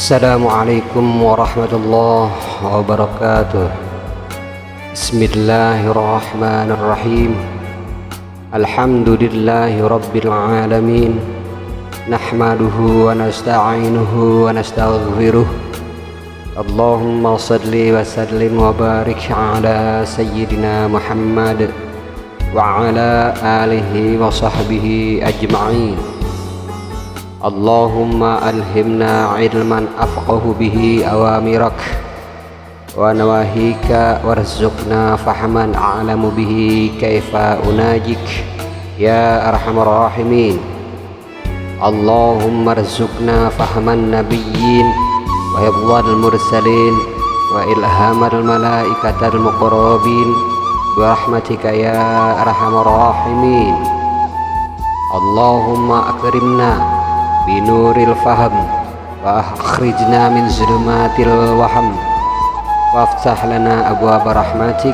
Assalamualaikum warahmatullahi wabarakatuh. Bismillahirrahmanirrahim. Alhamdulillahi rabbil alamin. Nahmaduhu wa nasta'inuhu wa nastaghfiruh. Allahumma salli wa sallim wa barik ala sayyidina Muhammad wa ala alihi wa sahbihi ajma'in. Allahumma alhimna ilman afqahu bihi awamirak wa nawahika warzuqna fahman a'lamu bihi kaifa unajik ya arhamar rahimin. Allahumma arzuqna fahman nabiyyin wa hifdzal mursalin wa ilhamal malaikatal muqarrabin bi rahmatika ya arhamar rahimin. Allahumma akrimna binuril faham wa akhrijna min zulumatil waham waftah lana abwaaba rahmatik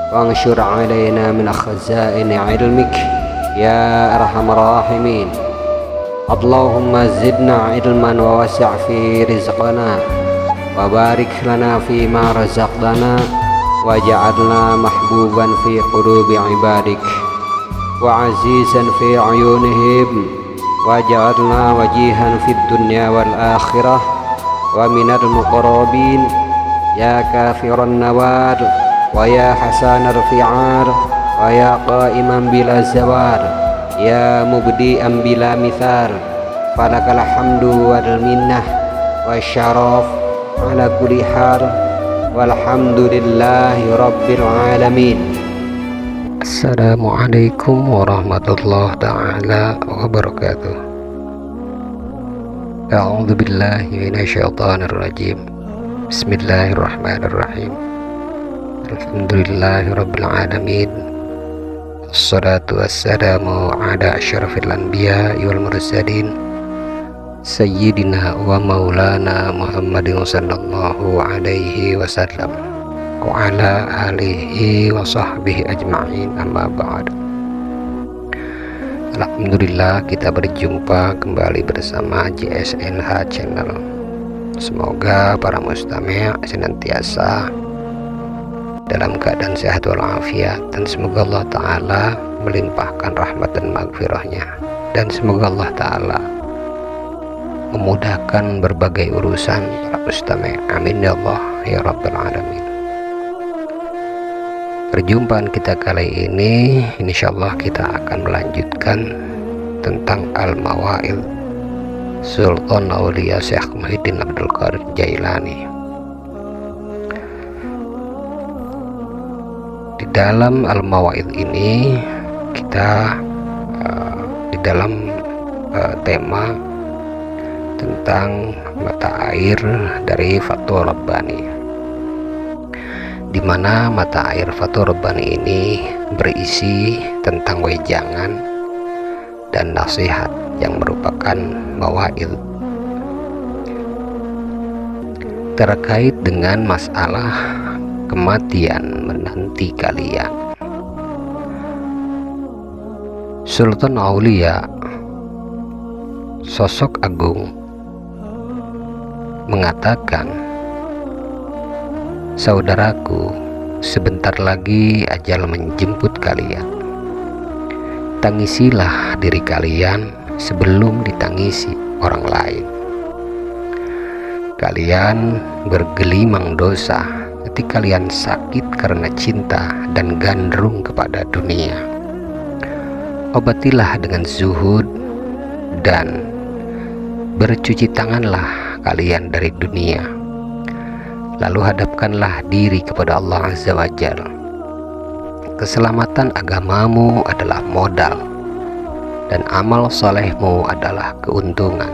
wa anshur alaina min khazaini ilmik ya arhamar rahimin. Allahumma zidna ilman wa wasi' fi rizqana wa barik lana fi ma razaqtana waj'alna mahbuban fi qulubi ibadik wa azizan fi ayunihim waj'alna wajihan fid dunya wal akhirah wa minal muqarrabin ya kafiran nawar wa ya hasanal fi'ar wa ya qa'iman bila zawar ya mubdi'an bila mithal falakal hamdu wal minnah wa syaraf ala kulli hal walhamdulillahi rabbil alamin. Assalamualaikum warahmatullahi ta'ala wabarakatuh. A'udzu billahi minasyaitonir rajim. Bismillahirrahmanirrahim. Alhamdulillahirabbil alamin. Wassalatu wassalamu ala asyrafil anbiya'i wal mursalin sayyidina wa maulana Muhammadin sallallahu alaihi wasallam wa ala alihi wa sahbihi ajma'in, amma ba'd. Alhamdulillah, kita berjumpa kembali bersama JSNH Channel. Semoga para mustami' senantiasa dalam keadaan sehat walafiat, dan semoga Allah Ta'ala melimpahkan rahmat dan maghfirahnya, dan semoga Allah Ta'ala memudahkan berbagai urusan para mustami'. Amin ya Allah ya Rabbal Alamin. Perjumpaan kita kali ini insyaallah kita akan melanjutkan tentang Al-Mawaid Sultan Aulia Syekh Muhyiddin Abdul Qadir Jailani. Di dalam Al-Mawaid ini kita di dalam tema tentang mata air dari Fathur Rabbani, di mana mata air Fathur Rabbani ini berisi tentang wejangan dan nasihat yang merupakan mawaid terkait dengan masalah kematian menanti kalian. Sultan Aulia, sosok agung, mengatakan, saudaraku, sebentar lagi ajal menjemput kalian. Tangisilah diri kalian sebelum ditangisi orang lain. kalian bergelimang dosa, hati kalian sakit karena cinta dan gandrung kepada dunia. Obatilah dengan zuhud dan bercuci tanganlah kalian dari dunia. Lalu hadapkanlah diri kepada Allah Azza wa Jalla. Keselamatan agamamu adalah modal, dan amal solehmu adalah keuntungan.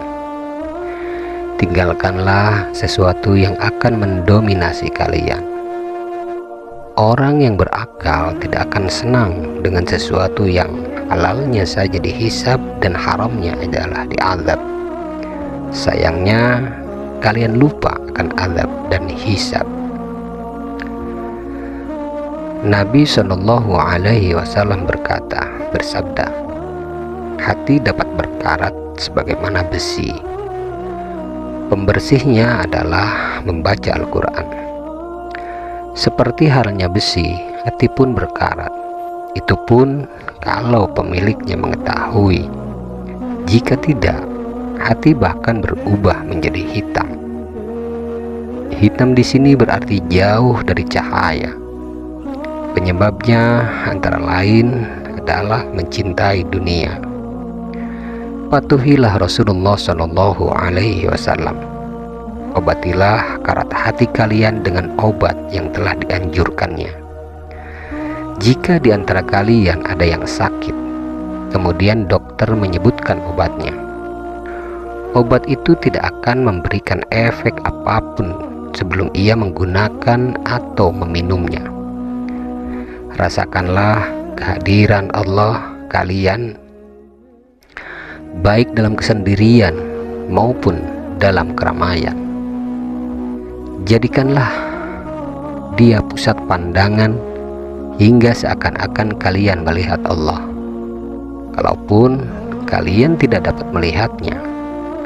Tinggalkanlah sesuatu yang akan mendominasi kalian. Orang yang berakal tidak akan senang dengan sesuatu yang halalnya saja dihisab dan haramnya adalah diazab. Sayangnya kalian lupa akan azab dan hisab. Nabi Shallallahu Alaihi Wasallam bersabda, hati dapat berkarat sebagaimana besi. Pembersihnya adalah membaca Al-Quran. Seperti halnya besi, hati pun berkarat. Itu pun kalau pemiliknya mengetahui. Jika tidak, hati bahkan berubah menjadi hitam. Hitam di sini berarti jauh dari cahaya. Penyebabnya antara lain adalah mencintai dunia. Patuhilah Rasulullah Shallallahu Alaihi Wasallam. Obatilah karat hati kalian dengan obat yang telah dianjurkannya. Jika di antara kalian ada yang sakit, kemudian dokter menyebutkan obatnya, obat itu tidak akan memberikan efek apapun sebelum ia menggunakan atau meminumnya. Rasakanlah kehadiran Allah kalian, baik dalam kesendirian maupun dalam keramaian. Jadikanlah dia pusat pandangan hingga seakan-akan kalian melihat Allah. Kalaupun kalian tidak dapat melihatnya,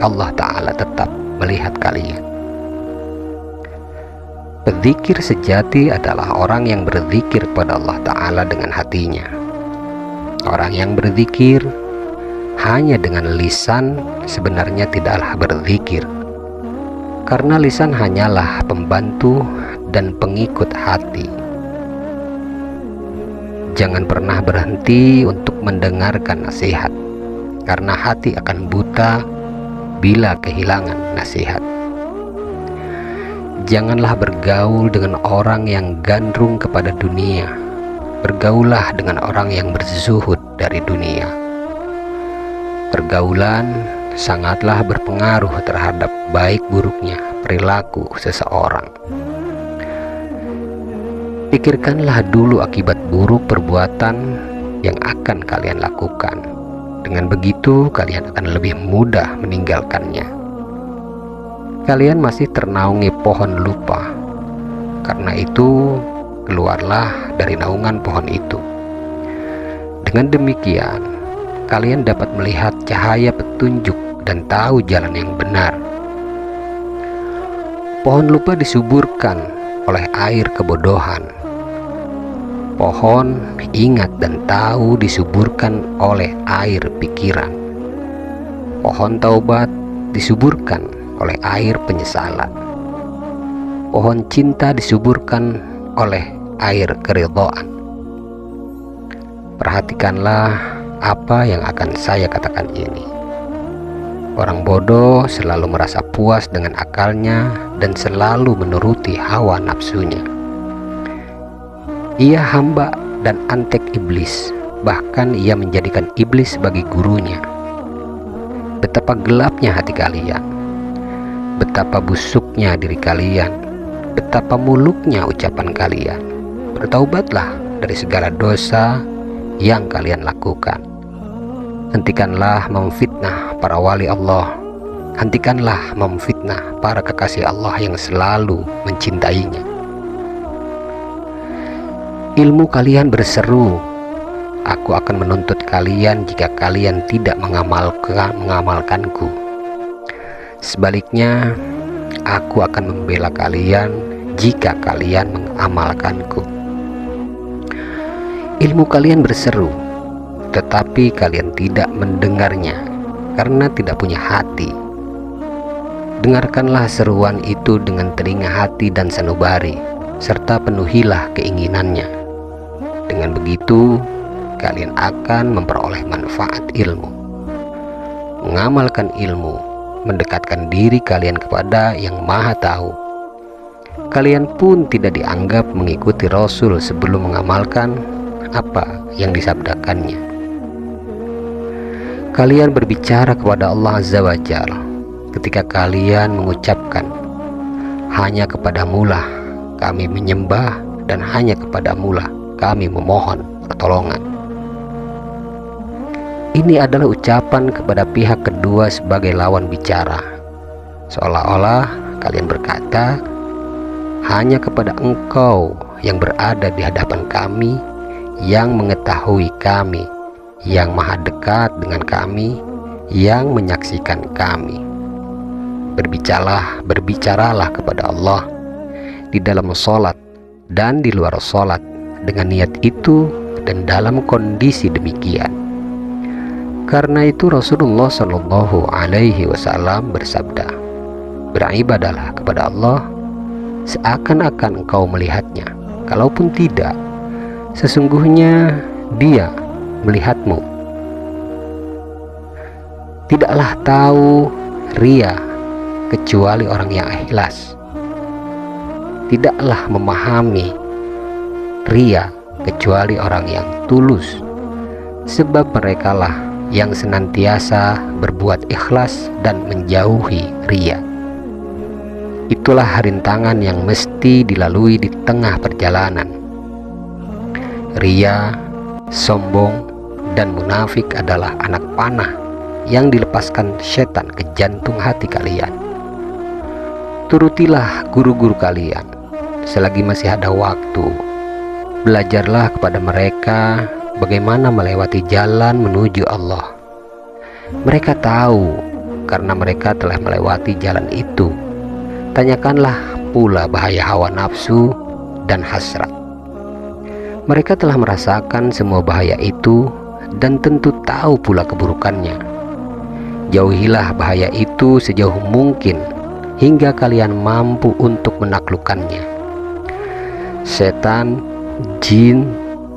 Allah Ta'ala tetap melihat kalian. Pedzikir sejati adalah orang yang berzikir pada Allah Ta'ala dengan hatinya. Orang yang berzikir hanya dengan lisan sebenarnya tidaklah berzikir, karena lisan hanyalah pembantu dan pengikut hati. Jangan pernah berhenti untuk mendengarkan nasihat, karena hati akan buta bila kehilangan nasihat. Janganlah bergaul dengan orang yang gandrung kepada dunia. Bergaulah dengan orang yang berzuhud dari dunia. Pergaulan sangatlah berpengaruh terhadap baik buruknya perilaku seseorang. Pikirkanlah dulu akibat buruk perbuatan yang akan kalian lakukan. Dengan begitu kalian akan lebih mudah meninggalkannya. Kalian masih ternaungi pohon lupa. Karena itu keluarlah dari naungan pohon itu. Dengan demikian kalian dapat melihat cahaya petunjuk dan tahu jalan yang benar. Pohon lupa disuburkan oleh air kebodohan. Pohon ingat dan tahu disuburkan oleh air pikiran. Pohon taubat disuburkan oleh air penyesalan. Pohon cinta disuburkan oleh air keridhaan. Perhatikanlah apa yang akan saya katakan ini. Orang bodoh selalu merasa puas dengan akalnya dan selalu menuruti hawa nafsunya. Ia hamba dan antek iblis, bahkan ia menjadikan iblis sebagai gurunya. Betapa gelapnya hati kalian, betapa busuknya diri kalian, betapa muluknya ucapan kalian. Bertaubatlah dari segala dosa yang kalian lakukan. Hentikanlah memfitnah para wali Allah. Hentikanlah memfitnah para kekasih Allah yang selalu mencintainya. Ilmu kalian berseru, aku akan menuntut kalian jika kalian tidak mengamalkanku. Sebaliknya, aku akan membela kalian jika kalian mengamalkanku. Ilmu kalian berseru, tetapi kalian tidak mendengarnya karena tidak punya hati. dengarkanlah seruan itu dengan telinga hati dan sanubari, serta penuhilah keinginannya. Dengan begitu, kalian akan memperoleh manfaat ilmu. Mengamalkan ilmu mendekatkan diri kalian kepada Yang Maha Tahu. Kalian pun tidak dianggap mengikuti Rasul sebelum mengamalkan apa yang disabdakannya. Kalian berbicara kepada Allah Azza wa Jalla ketika kalian mengucapkan, hanya kepadamulah kami menyembah dan hanya kepadamulah kami memohon pertolongan. Ini adalah ucapan kepada pihak kedua sebagai lawan bicara, seolah-olah kalian berkata, hanya kepada Engkau yang berada di hadapan kami, yang mengetahui kami, yang maha dekat dengan kami, yang menyaksikan kami. Berbicaralah kepada Allah di dalam sholat dan di luar sholat dengan niat itu dan dalam kondisi demikian. Karena itu Rasulullah Shallallahu Alaihi Wasallam bersabda, beribadahlah kepada Allah seakan-akan engkau melihatnya, kalaupun tidak, sesungguhnya Dia melihatmu. Tidaklah tahu ria kecuali orang yang ikhlas. Tidaklah memahami ria kecuali orang yang tulus, sebab merekalah yang senantiasa berbuat ikhlas dan menjauhi ria. Itulah rintangan yang mesti dilalui di tengah perjalanan. Ria, sombong, dan munafik adalah anak panah yang dilepaskan setan ke jantung hati kalian. Turutilah guru-guru kalian selagi masih ada waktu. Belajarlah kepada mereka bagaimana melewati jalan menuju Allah. Mereka tahu karena mereka telah melewati jalan itu. Tanyakanlah pula bahaya hawa nafsu dan hasrat. Mereka telah merasakan semua bahaya itu dan tentu tahu pula keburukannya. Jauhilah bahaya itu sejauh mungkin hingga kalian mampu untuk menaklukkannya. Setan, jin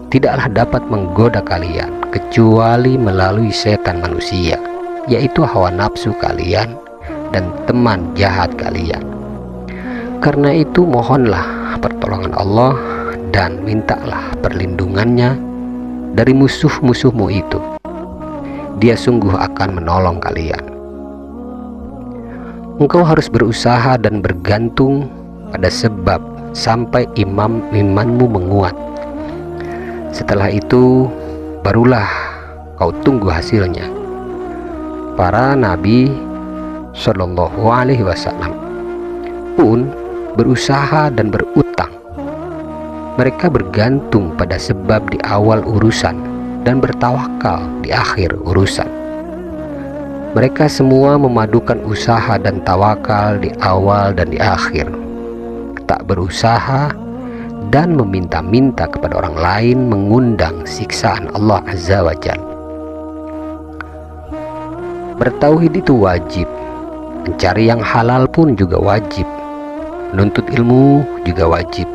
tidaklah dapat menggoda kalian kecuali melalui setan manusia, yaitu hawa nafsu kalian dan teman jahat kalian. Karena itu mohonlah pertolongan Allah dan mintalah perlindungannya dari musuh-musuhmu itu. Dia sungguh akan menolong kalian. Engkau harus berusaha dan bergantung pada sebab sampai imanmu menguat. Setelah itu barulah kau tunggu hasilnya. Para nabi Shallallahu Alaihi Wasallam pun berusaha dan berutang. Mereka bergantung pada sebab di awal urusan dan bertawakal di akhir urusan. Mereka semua memadukan usaha dan tawakal di awal dan di akhir. Tak berusaha dan meminta-minta kepada orang lain mengundang siksaan Allah Azza wa Jalla. Bertauhid itu wajib, mencari yang halal pun juga wajib, menuntut ilmu juga wajib,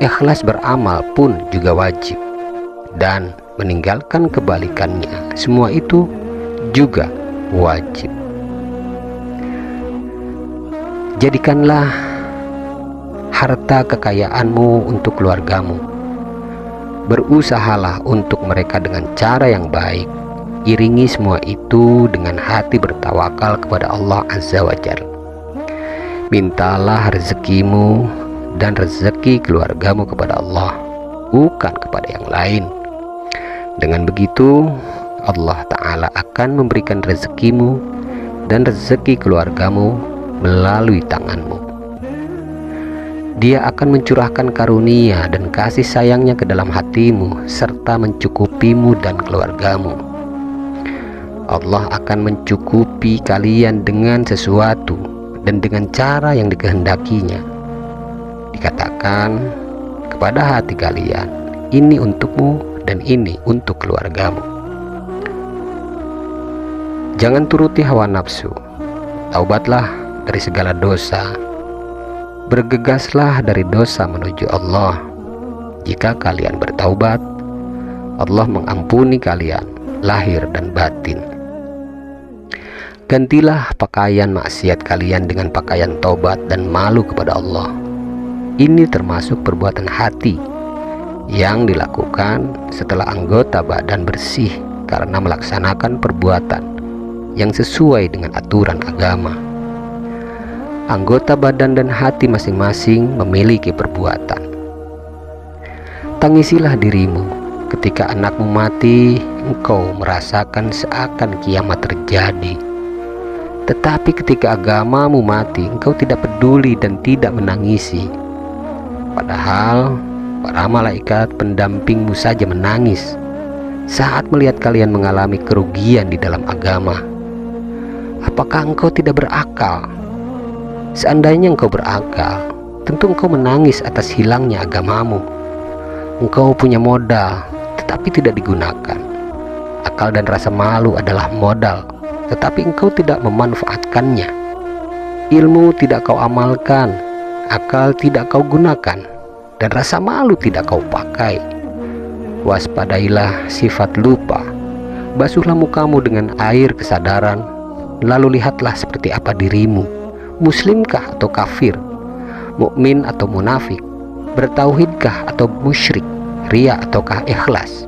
ikhlas beramal pun juga wajib, dan meninggalkan kebalikannya, semua itu juga wajib. Jadikanlah harta kekayaanmu untuk keluargamu. Berusahalah untuk mereka dengan cara yang baik. Iringi semua itu dengan hati bertawakal kepada Allah Azza wa Jalla. Mintalah rezekimu dan rezeki keluargamu kepada Allah, bukan kepada yang lain. Dengan begitu Allah Ta'ala akan memberikan rezekimu dan rezeki keluargamu melalui tanganmu. Dia akan mencurahkan karunia dan kasih sayangnya ke dalam hatimu serta mencukupimu dan keluargamu. Allah akan mencukupi kalian dengan sesuatu dan dengan cara yang dikehendakinya. Dikatakan kepada hati kalian, ini untukmu dan ini untuk keluargamu. Jangan turuti hawa nafsu. Taubatlah dari segala dosa. Bergegaslah dari dosa menuju Allah. Jika kalian bertaubat, Allah mengampuni kalian lahir dan batin. Gantilah pakaian maksiat kalian dengan pakaian taubat dan malu kepada Allah. Ini termasuk perbuatan hati yang dilakukan setelah anggota badan bersih karena melaksanakan perbuatan yang sesuai dengan aturan agama. Anggota badan dan hati masing-masing memiliki perbuatan. Tangisilah dirimu ketika anakmu mati, engkau merasakan seakan kiamat terjadi. Tetapi ketika agamamu mati, engkau tidak peduli dan tidak menangisi. Padahal para malaikat pendampingmu saja menangis saat melihat kalian mengalami kerugian di dalam agama. Apakah engkau tidak berakal? Seandainya engkau berakal, tentu engkau menangis atas hilangnya agamamu. Engkau punya modal, tetapi tidak digunakan. Akal dan rasa malu adalah modal, tetapi engkau tidak memanfaatkannya. Ilmu tidak kau amalkan, akal tidak kau gunakan, dan rasa malu tidak kau pakai. Waspadailah sifat lupa. Basuhlah mukamu dengan air kesadaran, lalu lihatlah seperti apa dirimu. Muslimkah atau kafir? Mukmin atau munafik? Bertauhidkah atau musyrik? Ria ataukah ikhlas?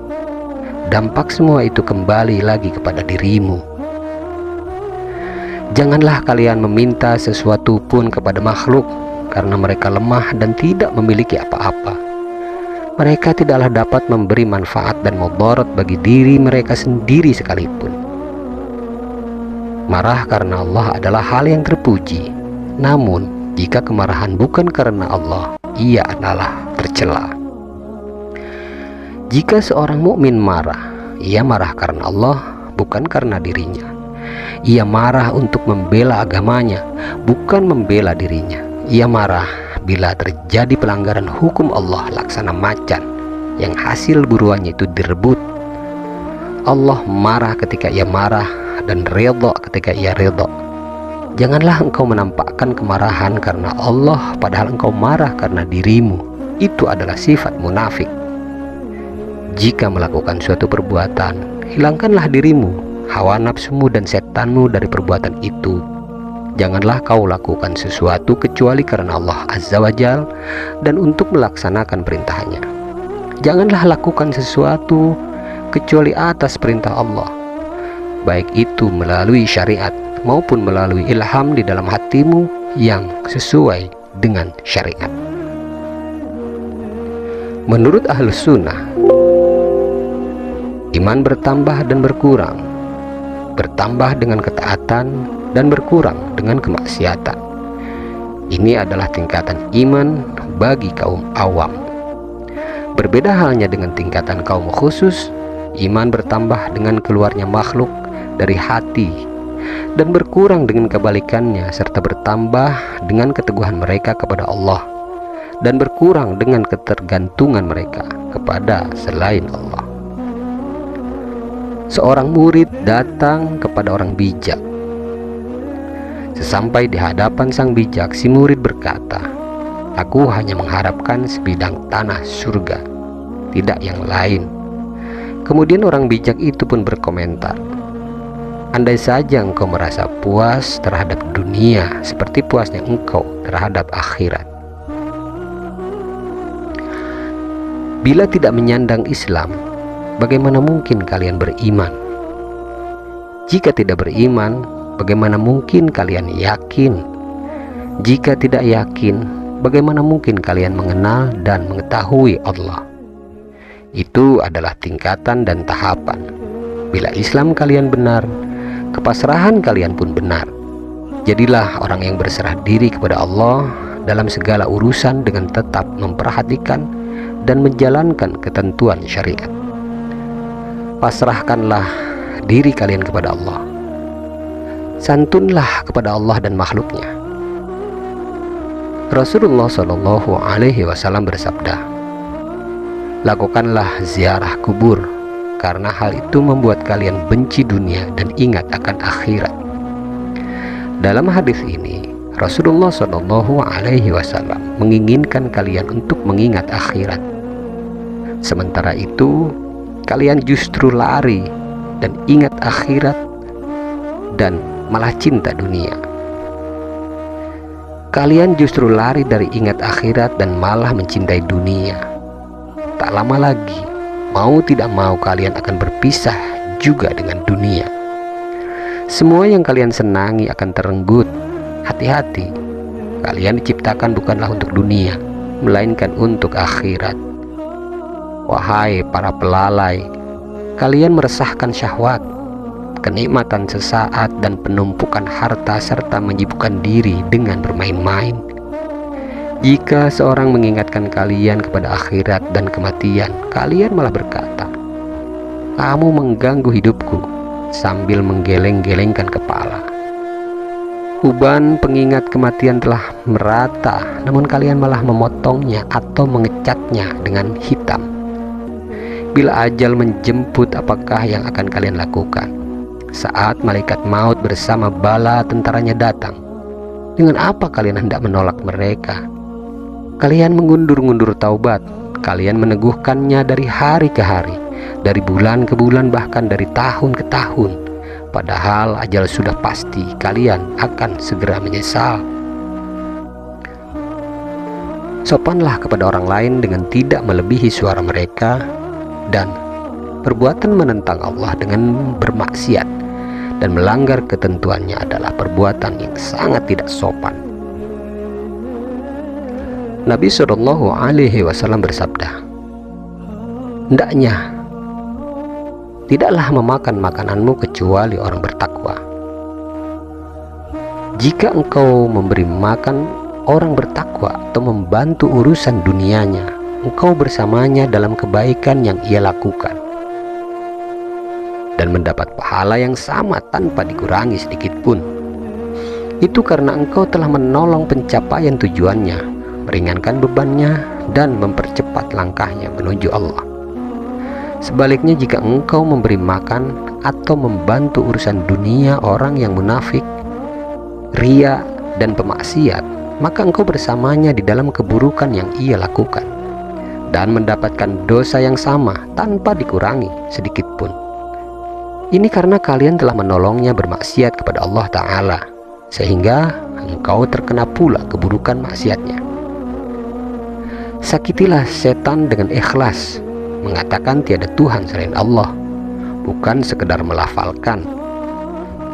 Dampak semua itu kembali lagi kepada dirimu. Janganlah kalian meminta sesuatu pun kepada makhluk, karena mereka lemah dan tidak memiliki apa-apa. Mereka tidaklah dapat memberi manfaat dan mudarat bagi diri mereka sendiri sekalipun. Marah karena Allah adalah hal yang terpuji. Namun, jika kemarahan bukan karena Allah, ia adalah tercela. Jika seorang mukmin marah, ia marah karena Allah, bukan karena dirinya. Ia marah untuk membela agamanya, bukan membela dirinya. Ia marah bila terjadi pelanggaran hukum Allah laksana macan yang hasil buruannya itu direbut. Allah marah ketika ia marah dan ridha ketika ia ridha. Janganlah engkau menampakkan kemarahan karena Allah padahal engkau marah karena dirimu. Itu adalah sifat munafik. Jika melakukan suatu perbuatan, hilangkanlah dirimu, hawa nafsumu dan setanmu dari perbuatan itu. Janganlah kau lakukan sesuatu kecuali karena Allah Azza wa Jal dan untuk melaksanakan perintahnya. Janganlah lakukan sesuatu kecuali atas perintah Allah, baik itu melalui syariat maupun melalui ilham di dalam hatimu yang sesuai dengan syariat. Menurut Ahlus Sunnah, iman bertambah dan berkurang, bertambah dengan ketaatan dan berkurang dengan kemaksiatan. Ini adalah tingkatan iman bagi kaum awam. Berbeda halnya dengan tingkatan kaum khusus, iman bertambah dengan keluarnya makhluk dari hati dan berkurang dengan kebalikannya, serta bertambah dengan keteguhan mereka kepada Allah dan berkurang dengan ketergantungan mereka kepada selain Allah. Seorang murid datang kepada orang bijak. Sesampai di hadapan sang bijak, si murid berkata, "Aku hanya mengharapkan sebidang tanah surga, tidak yang lain." Kemudian orang bijak itu pun berkomentar, "Andai saja engkau merasa puas terhadap dunia seperti puasnya engkau terhadap akhirat." Bila tidak menyandang Islam, bagaimana mungkin kalian beriman? Jika tidak beriman, bagaimana mungkin kalian yakin? Jika tidak yakin, bagaimana mungkin kalian mengenal dan mengetahui Allah? Itu adalah tingkatan dan tahapan. Bila Islam kalian benar, kepasrahan kalian pun benar. Jadilah orang yang berserah diri kepada Allah dalam segala urusan dengan tetap memperhatikan dan menjalankan ketentuan syariat. Pasrahkanlah diri kalian kepada Allah. Santunlah kepada Allah dan makhluknya. Rasulullah Shallallahu Alaihi Wasallam bersabda, "Lakukanlah ziarah kubur, karena hal itu membuat kalian benci dunia dan ingat akan akhirat." Dalam hadis ini, Rasulullah Shallallahu Alaihi Wasallam menginginkan kalian untuk mengingat akhirat. Sementara itu, kalian justru lari dan ingat akhirat dan malah cinta dunia. Kalian justru lari dari ingat akhirat dan malah mencintai dunia. Tak lama lagi, mau tidak mau kalian akan berpisah juga dengan dunia. Semua yang kalian senangi akan terenggut. Hati-hati, kalian diciptakan bukanlah untuk dunia, melainkan untuk akhirat. Wahai para pelalai, kalian meresahkan syahwat, kenikmatan sesaat dan penumpukan harta serta menyibukkan diri dengan bermain-main. Jika seorang mengingatkan kalian kepada akhirat dan kematian, kalian malah berkata, "Kamu mengganggu hidupku," sambil menggeleng-gelengkan kepala. Uban pengingat kematian telah merata, namun kalian malah memotongnya atau mengecatnya dengan hitam. Bila ajal menjemput, apakah yang akan kalian lakukan? Saat malaikat maut bersama bala tentaranya datang, dengan apa kalian hendak menolak mereka? Kalian mengundur-undur taubat, kalian meneguhkannya dari hari ke hari, dari bulan ke bulan, bahkan dari tahun ke tahun. Padahal ajal sudah pasti, kalian akan segera menyesal. Sopanlah kepada orang lain dengan tidak melebihi suara mereka, dan perbuatan menentang Allah dengan bermaksiat dan melanggar ketentuannya adalah perbuatan yang sangat tidak sopan. Nabi Shallallahu Alaihi Wasallam bersabda, "Hendaknya tidaklah memakan makananmu kecuali orang bertakwa. Jika engkau memberi makan orang bertakwa atau membantu urusan dunianya, engkau bersamanya dalam kebaikan yang ia lakukan dan mendapat pahala yang sama tanpa dikurangi sedikit pun. Itu karena engkau telah menolong pencapaian tujuannya, meringankan bebannya, dan mempercepat langkahnya menuju Allah. Sebaliknya, jika engkau memberi makan atau membantu urusan dunia orang yang munafik, ria, dan pemaksiat, maka engkau bersamanya di dalam keburukan yang ia lakukan dan mendapatkan dosa yang sama tanpa dikurangi sedikit pun. Ini karena kalian telah menolongnya bermaksiat kepada Allah Ta'ala, sehingga engkau terkena pula keburukan maksiatnya. Sakitilah setan dengan ikhlas, mengatakan tiada Tuhan selain Allah, bukan sekedar melafalkan.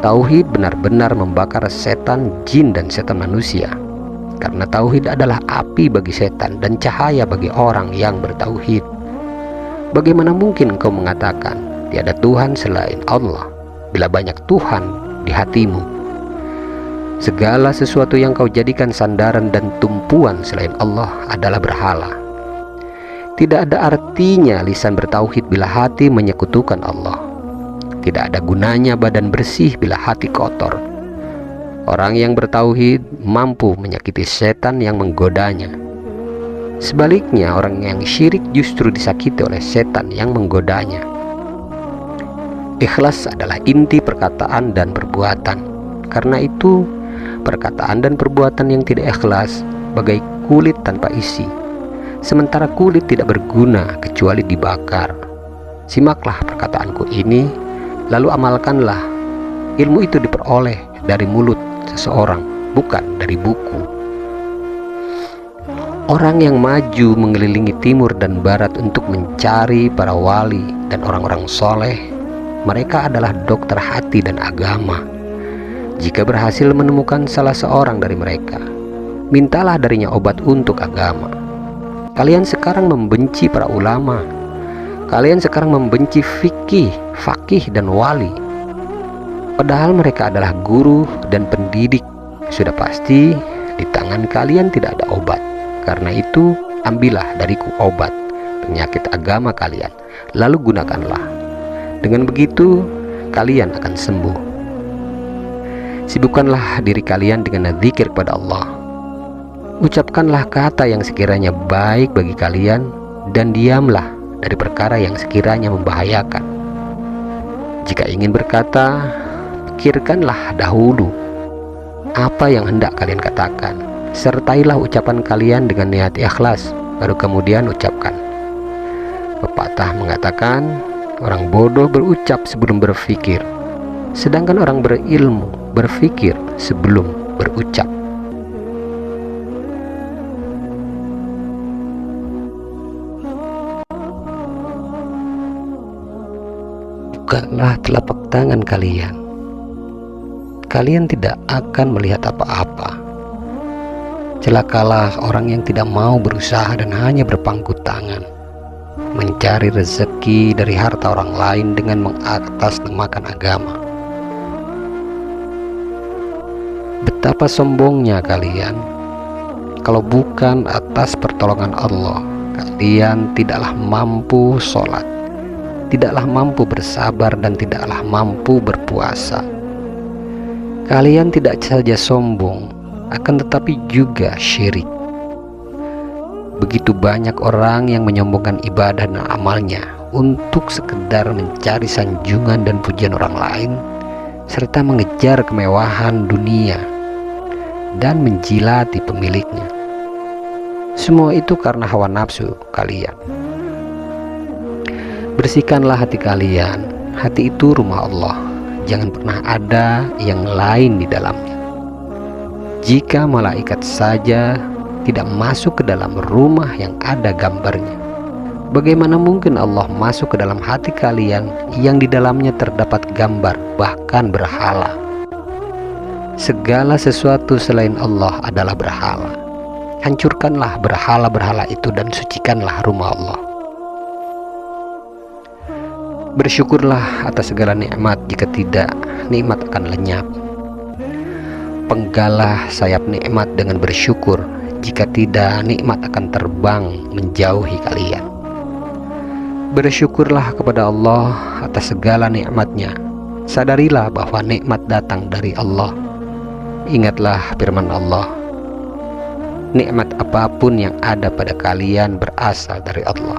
Tauhid benar-benar membakar setan jin dan setan manusia, karena tauhid adalah api bagi setan dan cahaya bagi orang yang bertauhid. Bagaimana mungkin engkau mengatakan tiada Tuhan selain Allah bila banyak Tuhan di hatimu? Segala sesuatu yang kau jadikan sandaran dan tumpuan selain Allah adalah berhala. Tidak ada artinya lisan bertauhid bila hati menyekutukan Allah. Tidak ada gunanya badan bersih bila hati kotor. Orang yang bertauhid mampu menyakiti setan yang menggodanya. Sebaliknya, orang yang syirik justru disakiti oleh setan yang menggodanya. Ikhlas adalah inti perkataan dan perbuatan. Karena itu, perkataan dan perbuatan yang tidak ikhlas bagai kulit tanpa isi. Sementara kulit tidak berguna kecuali dibakar. Simaklah perkataanku ini, lalu amalkanlah. Ilmu itu diperoleh dari mulut seseorang, bukan dari buku. Orang yang maju mengelilingi timur dan barat untuk mencari para wali dan orang-orang soleh, mereka adalah dokter hati dan agama. Jika berhasil menemukan salah seorang dari mereka, mintalah darinya obat untuk agama. Kalian sekarang membenci para ulama. Kalian sekarang membenci fikih, fakih, dan wali. Padahal mereka adalah guru dan pendidik. Sudah pasti di tangan kalian tidak ada obat. Karena itu, ambillah dariku obat penyakit agama kalian, lalu gunakanlah. Dengan begitu, kalian akan sembuh. Sibukkanlah diri kalian dengan zikir kepada Allah. Ucapkanlah kata yang sekiranya baik bagi kalian, dan diamlah dari perkara yang sekiranya membahayakan. Jika ingin berkata, pikirkanlah dahulu, apa yang hendak kalian katakan. Sertailah ucapan kalian dengan niat ikhlas, baru kemudian ucapkan. Pepatah mengatakan, orang bodoh berucap sebelum berpikir, sedangkan orang berilmu berpikir sebelum berucap. Bukalah telapak tangan kalian. Kalian tidak akan melihat apa-apa. Celakalah orang yang tidak mau berusaha dan hanya berpangku tangan, mencari rezeki dari harta orang lain dengan mengatasnamakan agama. Betapa sombongnya kalian. Kalau bukan atas pertolongan Allah, kalian tidaklah mampu sholat, tidaklah mampu bersabar, dan tidaklah mampu berpuasa. Kalian tidak saja sombong, akan tetapi juga syirik. Begitu banyak orang yang menyombongkan ibadah dan amalnya untuk sekedar mencari sanjungan dan pujian orang lain, serta mengejar kemewahan dunia dan menjilati pemiliknya. Semua itu karena hawa nafsu kalian. Bersihkanlah hati kalian. Hati itu rumah Allah. Jangan pernah ada yang lain di dalamnya. Jika malaikat saja tidak masuk ke dalam rumah yang ada gambarnya, bagaimana mungkin Allah masuk ke dalam hati kalian yang di dalamnya terdapat gambar, bahkan berhala? Segala sesuatu selain Allah adalah berhala. Hancurkanlah berhala-berhala itu dan sucikanlah rumah Allah. Bersyukurlah atas segala nikmat, jika tidak, nikmat akan lenyap. Penggalah sayap nikmat dengan bersyukur, jika tidak, nikmat akan terbang menjauhi kalian. Bersyukurlah kepada Allah atas segala nikmatnya. Sadarilah bahwa nikmat datang dari Allah. Ingatlah firman Allah, nikmat apapun yang ada pada kalian berasal dari Allah.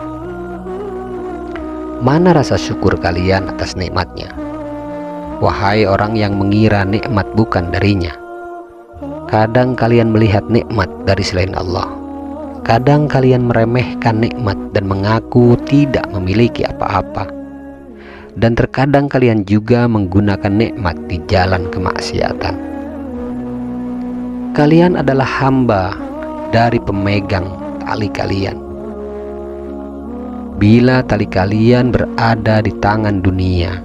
Mana rasa syukur kalian atas nikmatnya? Wahai orang yang mengira nikmat bukan darinya. Kadang kalian melihat nikmat dari selain Allah. Kadang kalian meremehkan nikmat dan mengaku tidak memiliki apa-apa. Dan terkadang kalian juga menggunakan nikmat di jalan kemaksiatan. Kalian adalah hamba dari pemegang tali kalian. Bila tali kalian berada di tangan dunia,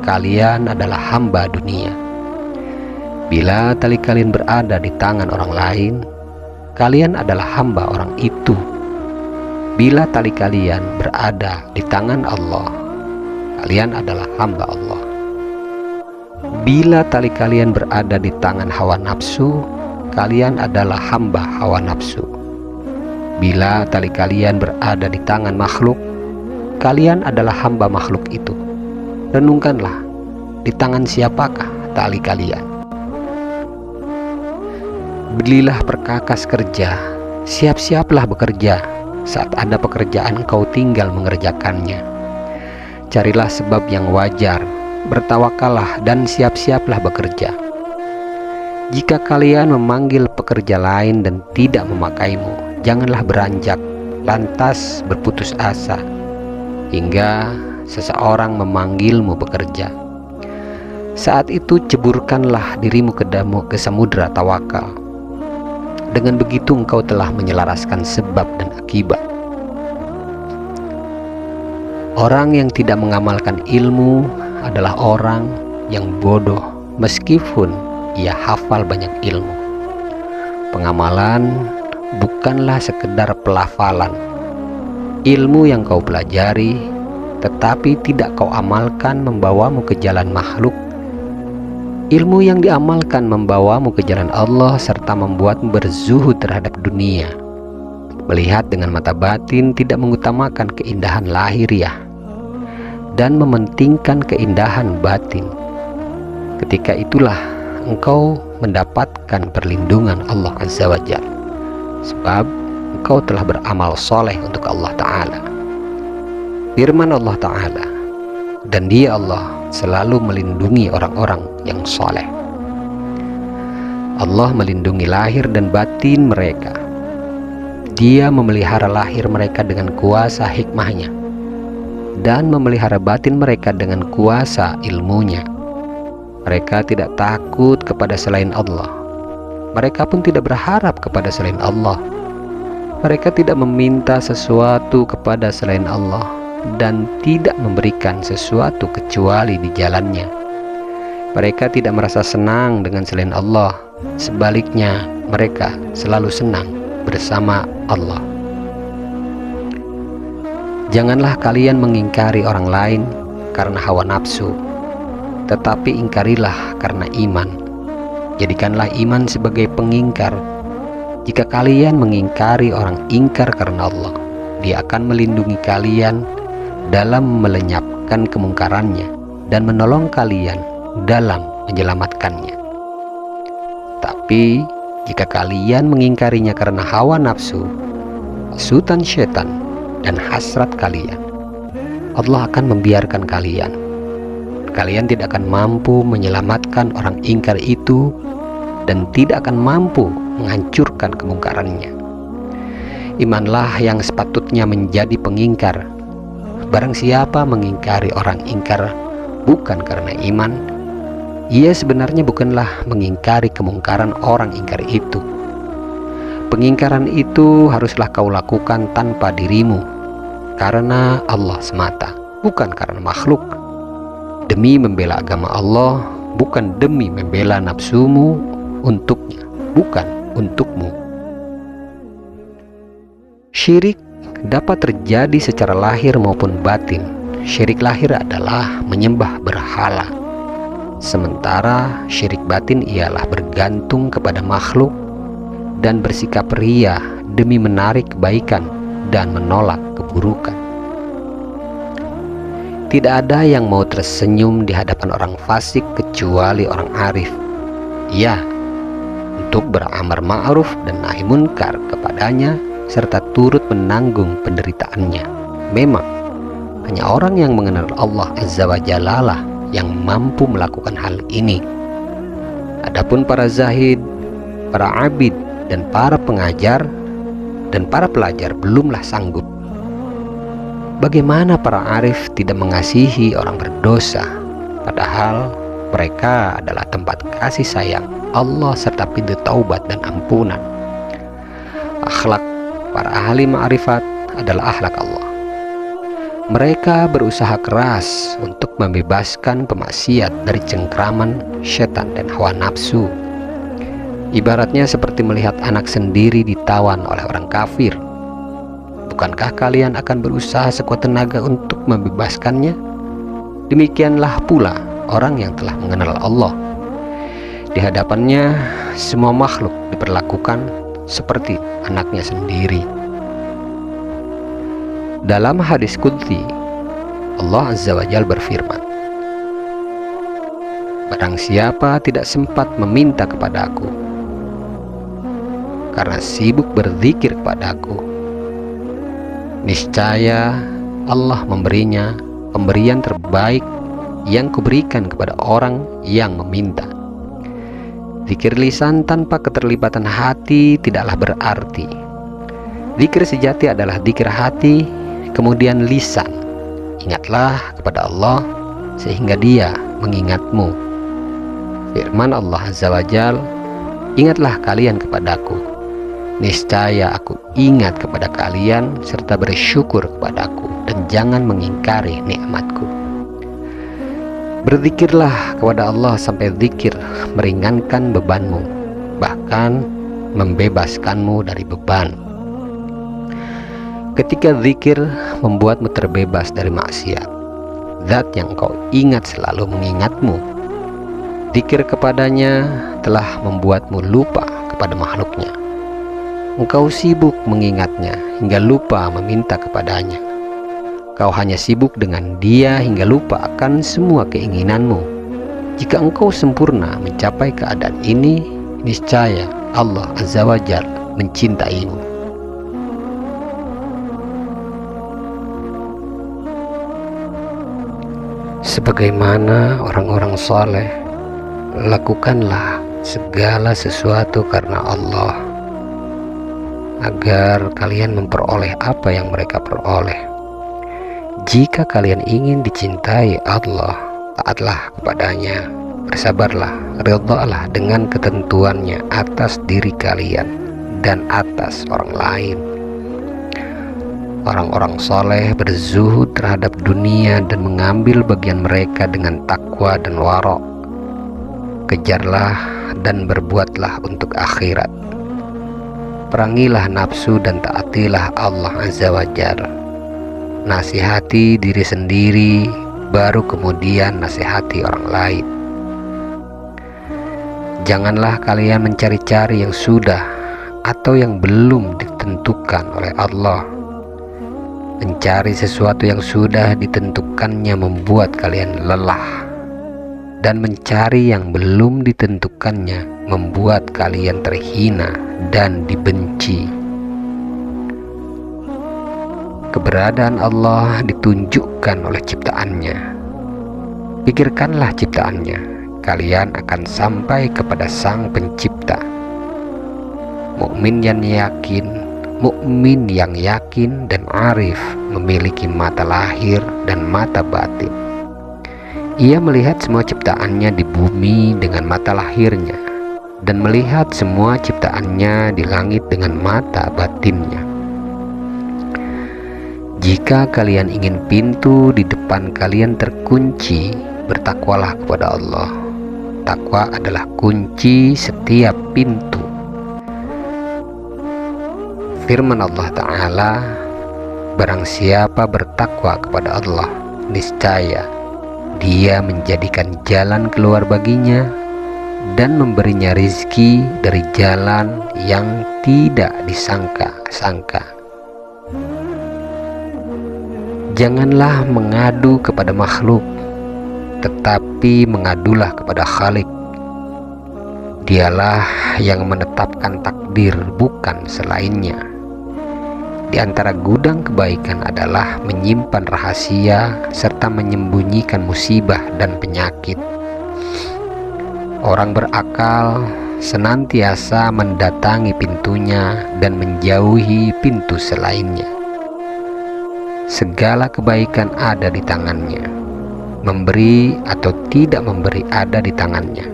kalian adalah hamba dunia. Bila tali kalian berada di tangan orang lain, kalian adalah hamba orang itu. Bila tali kalian berada di tangan Allah, kalian adalah hamba Allah. Bila tali kalian berada di tangan hawa nafsu, kalian adalah hamba hawa nafsu. Bila tali kalian berada di tangan makhluk, kalian adalah hamba makhluk itu. Renungkanlah, di tangan siapakah tali kalian? Belilah perkakas kerja, siap-siaplah bekerja. Saat ada pekerjaan engkau tinggal mengerjakannya. Carilah sebab yang wajar, bertawakallah dan siap-siaplah bekerja. Jika kalian memanggil pekerja lain dan tidak memakaimu, janganlah beranjak lantas berputus asa hingga seseorang memanggilmu bekerja. Saat itu ceburkanlah dirimu ke samudra tawakal. Dengan begitu engkau telah menyelaraskan sebab dan akibat. Orang yang tidak mengamalkan ilmu adalah orang yang bodoh meskipun ia hafal banyak ilmu. Pengamalan bukanlah sekedar pelafalan. Ilmu yang kau pelajari tetapi tidak kau amalkan membawamu ke jalan makhluk. Ilmu yang diamalkan membawamu ke jalan Allah serta membuatmu berzuhud terhadap dunia. Melihat dengan mata batin tidak mengutamakan keindahan lahiriah dan mementingkan keindahan batin. Ketika itulah engkau mendapatkan perlindungan Allah Azza wa Jalla, sebab engkau telah beramal soleh untuk Allah Ta'ala. Firman Allah Ta'ala, dan Dia Allah selalu melindungi orang-orang yang soleh. Allah melindungi lahir dan batin mereka. Dia memelihara lahir mereka dengan kuasa hikmahnya dan memelihara batin mereka dengan kuasa ilmunya. Mereka tidak takut kepada selain Allah. Mereka pun tidak berharap kepada selain Allah. Mereka tidak meminta sesuatu kepada selain Allah dan tidak memberikan sesuatu kecuali di jalannya. Mereka tidak merasa senang dengan selain Allah. Sebaliknya, mereka selalu senang bersama Allah. Janganlah kalian mengingkari orang lain karena hawa nafsu, tetapi ingkarilah karena iman. Jadikanlah iman sebagai pengingkar. Jika kalian mengingkari orang ingkar karena Allah, Dia akan melindungi kalian dalam melenyapkan kemungkarannya dan menolong kalian dalam menyelamatkannya. Tapi jika kalian mengingkarinya karena hawa nafsu, hasutan syaitan, dan hasrat kalian, Allah akan membiarkan kalian. Kalian tidak akan mampu menyelamatkan orang ingkar itu dan tidak akan mampu menghancurkan kemungkarannya. Imanlah yang sepatutnya menjadi pengingkar. Barang siapa mengingkari orang ingkar bukan karena iman, ia sebenarnya bukanlah mengingkari kemungkaran orang ingkar itu. Pengingkaran itu haruslah kau lakukan tanpa dirimu, karena Allah semata, bukan karena makhluk. Demi membela agama Allah, bukan demi membela nafsumu untuknya, bukan untukmu. Syirik dapat terjadi secara lahir maupun batin. Syirik lahir adalah menyembah berhala, sementara syirik batin ialah bergantung kepada makhluk dan bersikap ria demi menarik kebaikan dan menolak keburukan. Tidak ada yang mau tersenyum di hadapan orang fasik kecuali orang arif. Ya, untuk beramar ma'ruf dan nahi munkar kepadanya serta turut menanggung penderitaannya. Memang hanya orang yang mengenal Allah Azza wa Jalla lah yang mampu melakukan hal ini. Adapun para zahid, para abid, dan para pengajar dan para pelajar belumlah sanggup. Bagaimana para arif tidak mengasihi orang berdosa, padahal mereka adalah tempat kasih sayang Allah serta pintu taubat dan ampunan. Akhlak para ahli ma'rifat adalah akhlak Allah. Mereka berusaha keras untuk membebaskan pemaksiat dari cengkraman syaitan dan hawa nafsu. Ibaratnya seperti melihat anak sendiri ditawan oleh orang kafir. Bukankah kalian akan berusaha sekuat tenaga untuk membebaskannya? Demikianlah pula orang yang telah mengenal Allah. Di hadapannya semua makhluk diperlakukan seperti anaknya sendiri. Dalam hadis qudsi, Allah Azza wa Jalla berfirman, barang siapa tidak sempat meminta kepada aku karena sibuk berzikir kepada aku, niscaya Allah memberinya pemberian terbaik yang kuberikan kepada orang yang meminta. Zikir lisan tanpa keterlibatan hati tidaklah berarti. Zikir sejati adalah zikir hati, kemudian lisan. Ingatlah kepada Allah sehingga Dia mengingatmu. Firman Allah Azza wa Jalla, ingatlah kalian kepadaku, niscaya aku ingat kepada kalian serta bersyukur kepadaku, dan jangan mengingkari nikmatku. Berzikirlah kepada Allah sampai zikir meringankan bebanmu, bahkan membebaskanmu dari beban. Ketika zikir membuatmu terbebas dari maksiat, zat yang kau ingat selalu mengingatmu. Zikir kepadanya telah membuatmu lupa kepada makhluknya. Engkau sibuk mengingatnya hingga lupa meminta kepadanya. Kau hanya sibuk dengan Dia hingga lupa akan semua keinginanmu. Jika engkau sempurna mencapai keadaan ini, niscaya Allah Azza wa Jalla mencintaimu. Sebagaimana orang-orang saleh, lakukanlah segala sesuatu karena Allah, agar kalian memperoleh apa yang mereka peroleh. Jika kalian ingin dicintai Allah, taatlah kepadanya, bersabarlah, ridhalah dengan ketentuannya atas diri kalian dan atas orang lain. Orang-orang soleh berzuhud terhadap dunia dan mengambil bagian mereka dengan takwa dan warok. Kejarlah dan berbuatlah untuk akhirat. Perangilah nafsu dan taatilah Allah Azza wa Jalla. Nasihati diri sendiri, baru kemudian nasihati orang lain. Janganlah kalian mencari-cari yang sudah atau yang belum ditentukan oleh Allah. Mencari sesuatu yang sudah ditentukannya membuat kalian lelah, dan mencari yang belum ditentukannya membuat kalian terhina dan dibenci. Keberadaan Allah ditunjukkan oleh ciptaannya. Pikirkanlah ciptaannya, kalian akan sampai kepada Sang Pencipta. Mukmin yang yakin dan arif memiliki mata lahir dan mata batin. Ia melihat semua ciptaannya di bumi dengan mata lahirnya, dan melihat semua ciptaannya di langit dengan mata batinnya. Jika kalian ingin pintu di depan kalian terkunci, bertakwalah kepada Allah. Takwa adalah kunci setiap pintu. Firman Allah Ta'ala, barang siapa bertakwa kepada Allah, niscaya Dia menjadikan jalan keluar baginya dan memberinya rizki dari jalan yang tidak disangka-sangka. Janganlah mengadu kepada makhluk, tetapi mengadulah kepada Khalik. Dialah yang menetapkan takdir, bukan selainnya. Di antara gudang kebaikan adalah menyimpan rahasia serta menyembunyikan musibah dan penyakit. Orang berakal senantiasa mendatangi pintunya dan menjauhi pintu selainnya. Segala kebaikan ada di tangannya. Memberi atau tidak memberi ada di tangannya.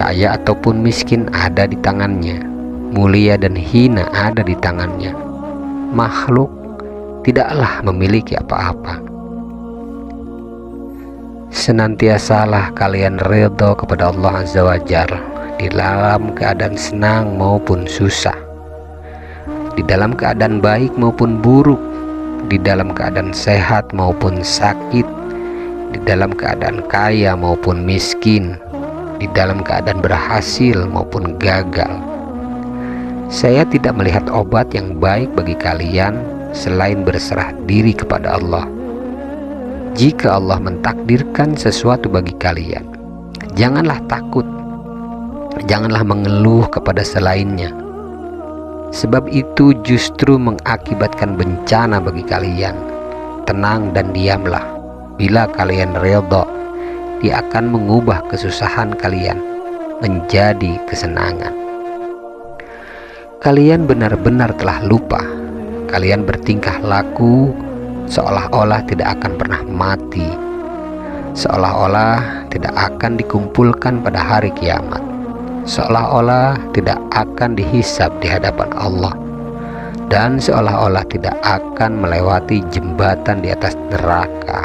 Kaya ataupun miskin ada di tangannya. Mulia dan hina ada di tangannya. Makhluk tidaklah memiliki apa-apa. Senantiasalah kalian ridha kepada Allah Azza wa Jalla di dalam keadaan senang maupun susah, di dalam keadaan baik maupun buruk, di dalam keadaan sehat maupun sakit, di dalam keadaan kaya maupun miskin, di dalam keadaan berhasil maupun gagal. Saya tidak melihat obat yang baik bagi kalian selain berserah diri kepada Allah. Jika Allah mentakdirkan sesuatu bagi kalian, janganlah takut, janganlah mengeluh kepada selainnya, sebab itu justru mengakibatkan bencana bagi kalian. Tenang dan diamlah. Bila kalian ridha, Dia akan mengubah kesusahan kalian menjadi kesenangan. Kalian benar-benar telah lupa. Kalian bertingkah laku seolah-olah tidak akan pernah mati, seolah-olah tidak akan dikumpulkan pada hari kiamat, seolah-olah tidak akan dihisab di hadapan Allah, dan seolah-olah tidak akan melewati jembatan di atas neraka.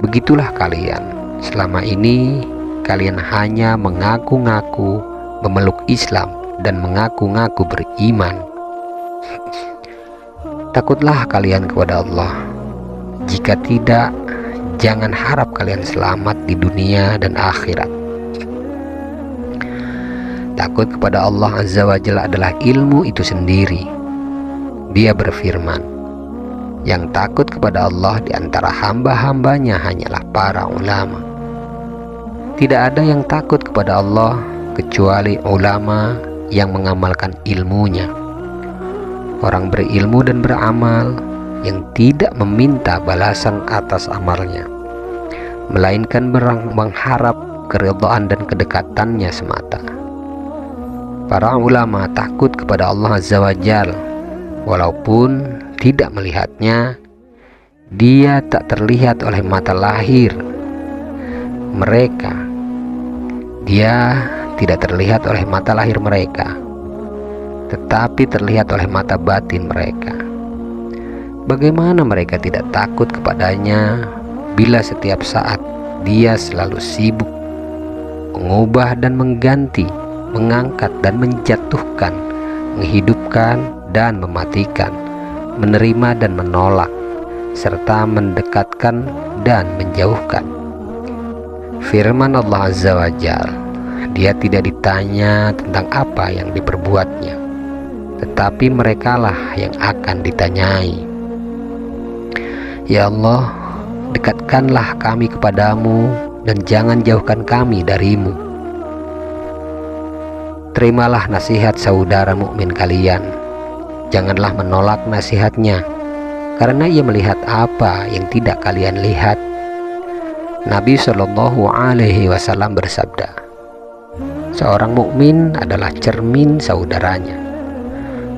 Begitulah kalian. Selama ini kalian hanya mengaku-ngaku memeluk Islam dan mengaku-ngaku beriman. Takutlah kalian kepada Allah. Jika tidak, jangan harap kalian selamat di dunia dan akhirat. Takut kepada Allah Azza wa Jalla adalah ilmu itu sendiri. Dia berfirman, yang takut kepada Allah di antara hamba-hambanya hanyalah para ulama. Tidak ada yang takut kepada Allah kecuali ulama yang mengamalkan ilmunya. Orang berilmu dan beramal yang tidak meminta balasan atas amalnya, melainkan mengharap keridhaan dan kedekatannya semata. Para ulama takut kepada Allah Azza wa Jalla, walaupun tidak melihatnya. Dia tak terlihat oleh mata lahir mereka. Dia tidak terlihat oleh mata lahir mereka, tetapi terlihat oleh mata batin mereka. Bagaimana mereka tidak takut kepadanya bila setiap saat dia selalu sibuk mengubah dan mengganti, mengangkat dan menjatuhkan, menghidupkan dan mematikan, menerima dan menolak, serta mendekatkan dan menjauhkan. Firman Allah Azza wa Jalla, dia tidak ditanya tentang apa yang diperbuatnya, tetapi merekalah yang akan ditanyai. Ya Allah, dekatkanlah kami kepadamu dan jangan jauhkan kami darimu. Terimalah nasihat saudara mukmin kalian, janganlah menolak nasihatnya, karena ia melihat apa yang tidak kalian lihat. Nabi Shallallahu Alaihi Wasallam bersabda, seorang mukmin adalah cermin saudaranya.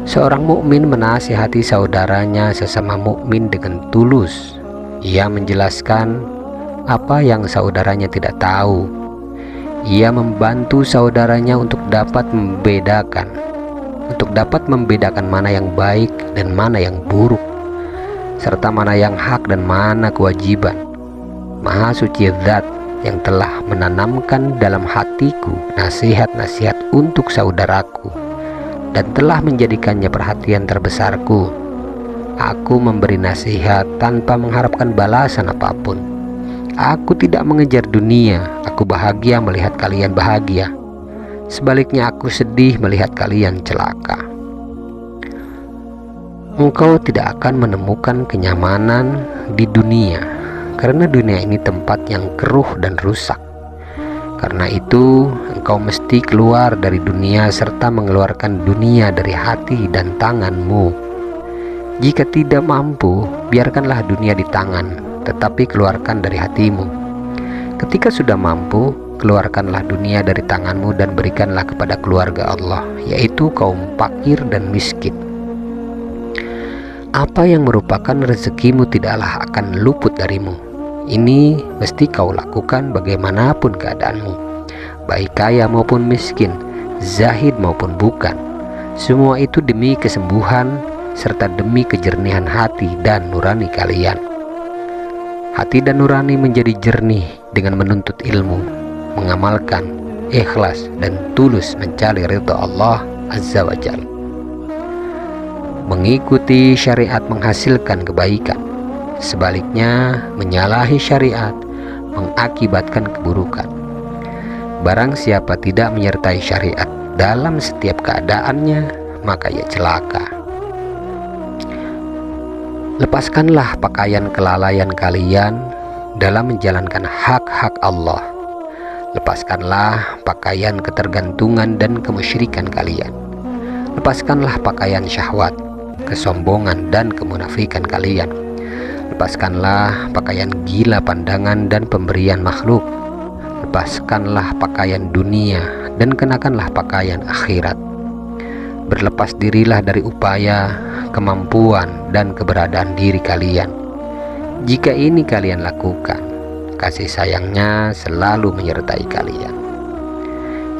Seorang mukmin menasihati saudaranya sesama mukmin dengan tulus. Ia menjelaskan apa yang saudaranya tidak tahu. Ia membantu saudaranya untuk dapat membedakan mana yang baik dan mana yang buruk, serta mana yang hak dan mana kewajiban. Maha suci Zat yang telah menanamkan dalam hatiku nasihat-nasihat untuk saudaraku dan telah menjadikannya perhatian terbesarku. Aku memberi nasihat tanpa mengharapkan balasan apapun. Aku tidak mengejar dunia. Aku bahagia melihat kalian bahagia. Sebaliknya aku sedih melihat kalian celaka. Engkau tidak akan menemukan kenyamanan di dunia, karena dunia ini tempat yang keruh dan rusak. Karena itu engkau mesti keluar dari dunia serta mengeluarkan dunia dari hati dan tanganmu. Jika tidak mampu, biarkanlah dunia di tangan, tetapi keluarkan dari hatimu. Ketika sudah mampu, keluarkanlah dunia dari tanganmu dan berikanlah kepada keluarga Allah, yaitu kaum fakir dan miskin. Apa yang merupakan rezekimu tidaklah akan luput darimu. Ini mesti kau lakukan bagaimanapun keadaanmu, baik kaya maupun miskin, zahid maupun bukan. Semua itu demi kesembuhan serta demi kejernihan hati dan nurani kalian. Hati dan nurani menjadi jernih dengan menuntut ilmu, mengamalkan, ikhlas dan tulus mencari ridha Allah Azza wa Jalla. Mengikuti syariat menghasilkan kebaikan. Sebaliknya, menyalahi syariat mengakibatkan keburukan. Barang siapa tidak menyertai syariat dalam setiap keadaannya, maka ia celaka. Lepaskanlah pakaian kelalaian kalian dalam menjalankan hak-hak Allah. Lepaskanlah pakaian ketergantungan dan kemusyrikan kalian. Lepaskanlah pakaian syahwat, kesombongan dan kemunafikan kalian. Lepaskanlah pakaian gila pandangan dan pemberian makhluk. Lepaskanlah pakaian dunia dan kenakanlah pakaian akhirat. Berlepas dirilah dari upaya, kemampuan dan keberadaan diri kalian. Jika ini kalian lakukan, kasih sayangnya selalu menyertai kalian.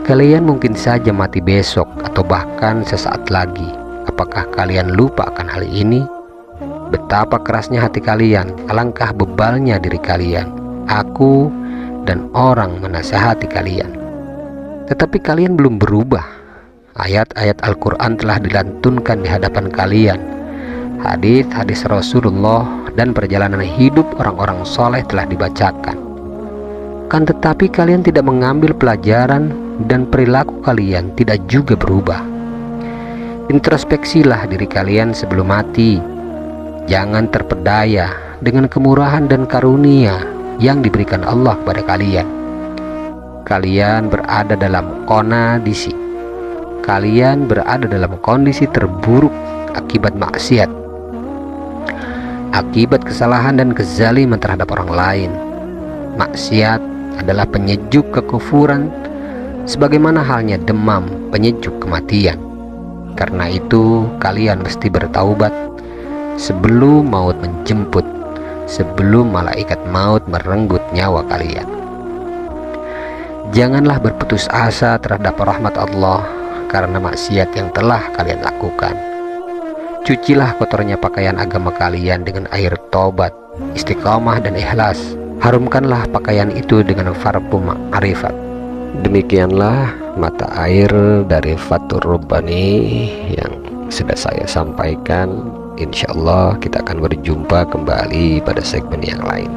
Kalian mungkin saja mati besok atau bahkan sesaat lagi. Apakah kalian lupa akan hal ini? Betapa kerasnya hati kalian, alangkah bebalnya diri kalian. Aku dan orang menasihati kalian, tetapi kalian belum berubah. Ayat-ayat Al-Quran telah dilantunkan di hadapan kalian. Hadis-hadis Rasulullah dan perjalanan hidup orang-orang soleh telah dibacakan. Kan tetapi kalian tidak mengambil pelajaran dan perilaku kalian tidak juga berubah. Introspeksilah diri kalian sebelum mati. Jangan terpedaya dengan kemurahan dan karunia yang diberikan Allah kepada kalian. Kalian berada dalam kondisi terburuk akibat maksiat, akibat kesalahan dan kezaliman terhadap orang lain. Maksiat adalah penyejuk kekufuran, sebagaimana halnya demam penyejuk kematian. Karena itu kalian mesti bertaubat sebelum maut menjemput, sebelum malaikat maut merenggut nyawa kalian. Janganlah berputus asa terhadap rahmat Allah karena maksiat yang telah kalian lakukan. Cucilah kotornya pakaian agama kalian dengan air taubat, istiqamah dan ikhlas. Harumkanlah pakaian itu dengan parfum ma'rifat. Demikianlah mata air dari Fathur Rabbani yang sudah saya sampaikan. Insya Allah kita akan berjumpa kembali pada segmen yang lain.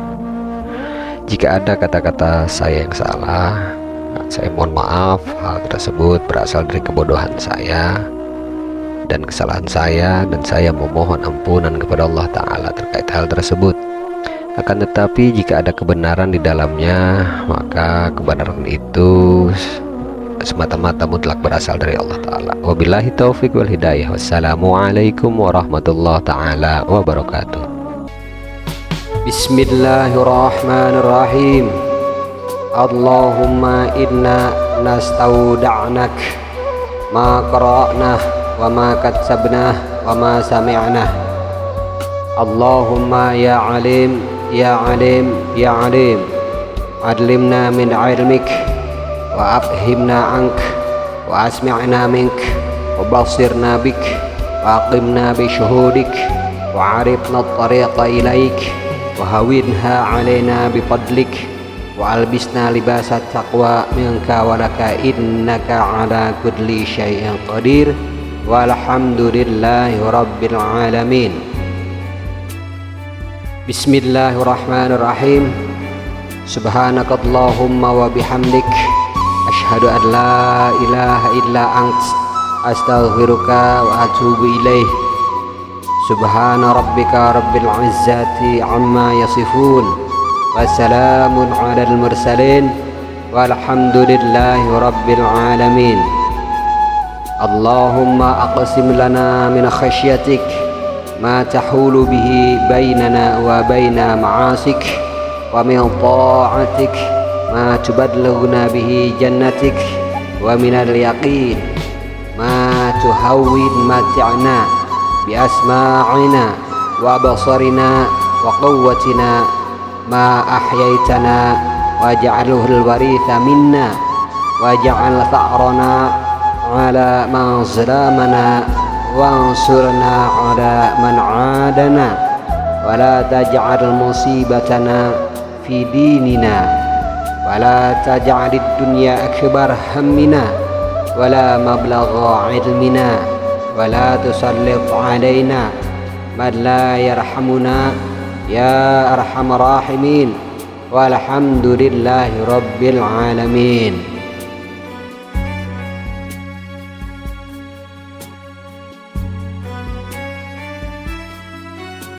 Jika ada kata-kata saya yang salah, saya mohon maaf. Hal tersebut berasal dari kebodohan saya dan kesalahan saya, dan saya memohon ampunan kepada Allah Ta'ala terkait hal tersebut. Akan tetapi jika ada kebenaran di dalamnya, maka kebenaran itu semata-mata mutlak berasal dari Allah Ta'ala. Wabillahi taufiq wal hidayah. Wassalamualaikum warahmatullahi ta'ala wabarakatuh. Bismillahirrahmanirrahim. Allahumma inna nastauda'nak ma qara'nah wa ma katsabnah wa ma sami'nah. Allahumma ya alim ya alim ya alim, adlimna min ilmik wa afhimna ank wa asmi'na mink wa basirna bik wa aqimna bi syuhudik wa arifna at-tariqa ilaik wa hawinha alaina bi fadlik wa albisna libasat taqwa minka wa laka innaka ala kulli syai'in qadir. Walhamdulillahi rabbil alamin. Bismillahirrahmanirrahim. Subhanakallahumma wa bihamdik, asyhadu an la ilaha illa ant, astaghfiruka wa atubu ilaih. Subhana rabbika rabbil izzati amma yasifun, wassalamun alal mursalin, walhamdulillahi rabbil alamin. Allahumma aqsim lana min khasyatik ma tahulu bihi bainana wa baina ma'asik, wa min ta'atik ma tubadlighuna bihi jannatik, wa min al-yaqin ma tuhawwin mat'ana bi asma'ina wa basarina wa quwwatina ma ahyaitana waj'alhu al-waritha minna waj'al tha'rana ala man zalamana wansurna ala man adana wa la taj'al musibatana fi dinina wa la taj'alid dunya akbar hammina wa la mablagha ilmina wa la tusallit alaina man la yarhamuna ya arhamar rahimin. Walhamdulillahi rabbil alamin.